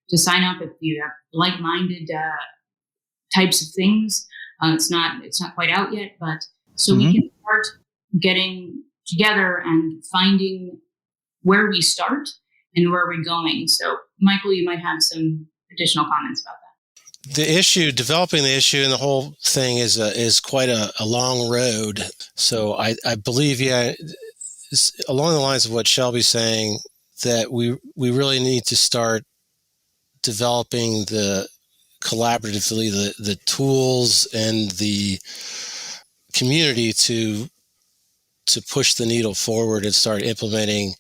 to sign up if you have like-minded types of things. It's not quite out yet, but so we can start getting together and finding where we start and where we're going. So, Michael, you might have some additional comments about that. the issue, developing the issue and the whole thing is quite a long road. So I believe, along the lines of what Shelby's saying, that we really need to start developing collaboratively the tools and the community to push the needle forward and start implementing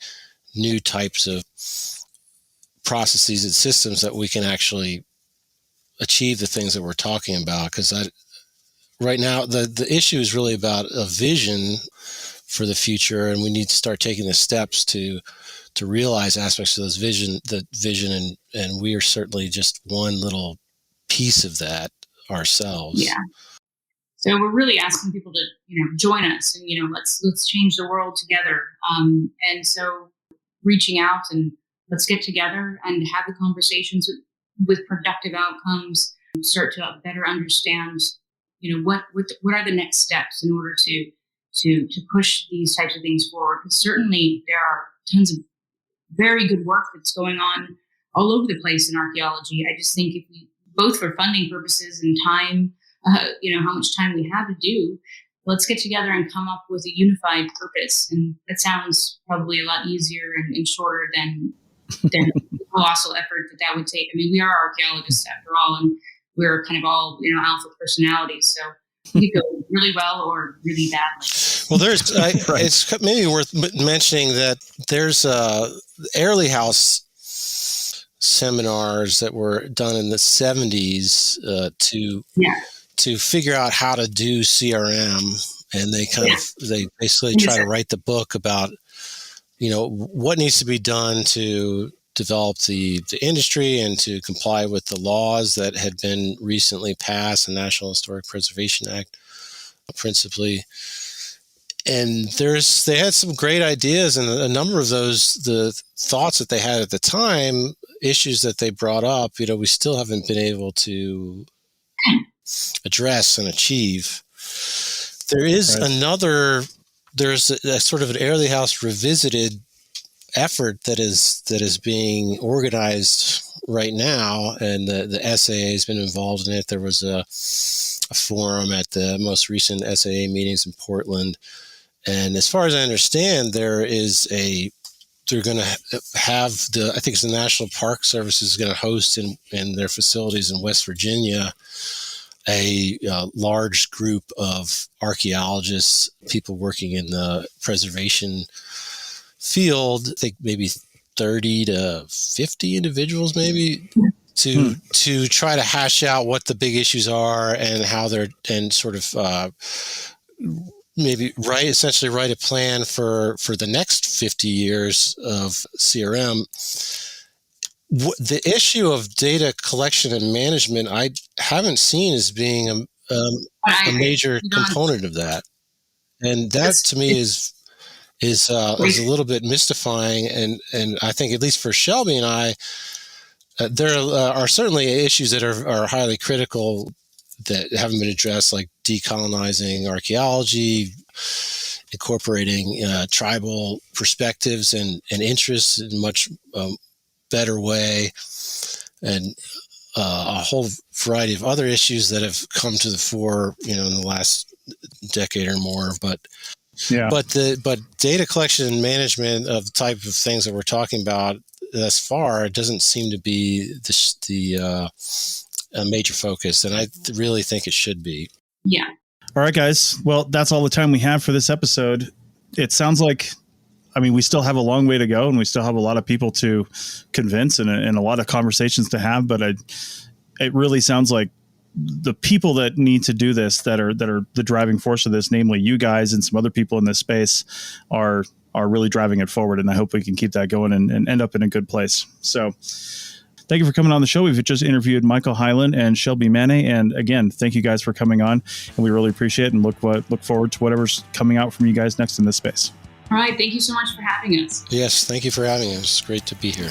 new types of processes and systems that we can actually achieve the things that we're talking about. Because right now the issue is really about a vision for the future, and we need to start taking the steps to realize aspects of the vision, and we are certainly just one little piece of that ourselves. Yeah. So we're really asking people to, join us and, let's change the world together. And so reaching out and let's get together and have the conversations with productive outcomes, start to better understand, what are the next steps in order to push these types of things forward. Because certainly there are tons of very good work that's going on all over the place in archaeology. I just think if we, both for funding purposes and time, how much time we have to do, let's get together and come up with a unified purpose. And that sounds probably a lot easier and shorter than the colossal effort that would take. I mean, we are archaeologists after all, and we're kind of all, alpha personalities. So it could go really well or really badly. Well, it's maybe worth mentioning that there's Airlie House seminars that were done in the 70s to figure out how to do CRM, and they basically try to write the book about what needs to be done to develop the industry and to comply with the laws that had been recently passed, the National Historic Preservation Act, principally. And they had some great ideas, and a number of the thoughts that they had at the time, issues that they brought up, we still haven't been able to address and achieve. There is there's a sort of an Airlie House revisited effort that is being organized right now, and the SAA has been involved in it. There was a forum at the most recent SAA meetings in Portland. And as far as I understand, they're going to have I think it's the National Park Service is going to host in their facilities in West Virginia, a large group of archaeologists, people working in the preservation field, I think maybe 30 to 50 individuals maybe, to try to hash out what the big issues are and how and sort of maybe essentially write a plan for the next 50 years of CRM. The issue of data collection and management, I haven't seen as being a major component of that, and that to me is a little bit mystifying. And I think, at least for Shelby and I, there are certainly issues that are highly critical that haven't been addressed, like decolonizing archaeology, incorporating tribal perspectives and interests in a much better way, and a whole variety of other issues that have come to the fore, in the last decade or more. But data collection and management of the type of things that we're talking about thus far, it doesn't seem to be a major focus, and I really think it should be. Yeah. All right, guys. Well, that's all the time we have for this episode. It sounds like, we still have a long way to go, and we still have a lot of people to convince and a lot of conversations to have. But it really sounds like the people that need to do this, that are the driving force of this, namely you guys and some other people in this space, are really driving it forward. And I hope we can keep that going and end up in a good place. So thank you for coming on the show. We've just interviewed Michael Heilen and Shelby Manney. And again, thank you guys for coming on, and we really appreciate it and look forward to whatever's coming out from you guys next in this space. All right. Thank you so much for having us. Yes. Thank you for having us. It's great to be here.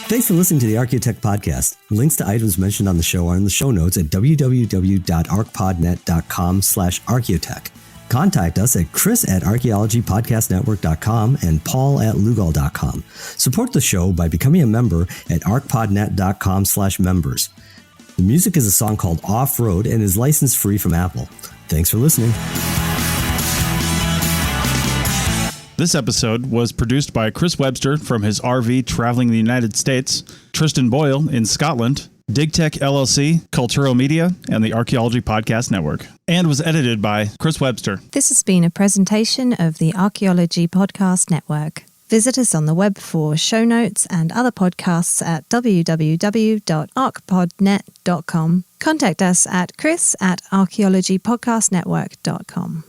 Thanks for listening to the ArchaeoTech podcast. Links to items mentioned on the show are in the show notes at www.archpodnet.com/archaeotech. Contact us at chris@archaeologypodcastnetwork.com and paul@lugal.com. Support the show by becoming a member at arcpodnet.com/members. The music is a song called Off-Road and is license free from Apple. Thanks for listening. This episode was produced by Chris Webster from his RV traveling the United States, Tristan Boyle in Scotland, DigTech LLC, Culturo Media, and the Archaeology Podcast Network, and was edited by Chris Webster. This has been a presentation of the Archaeology Podcast Network. Visit us on the web for show notes and other podcasts at www.archpodnet.com. Contact us at chris@archaeologypodcastnetwork.com.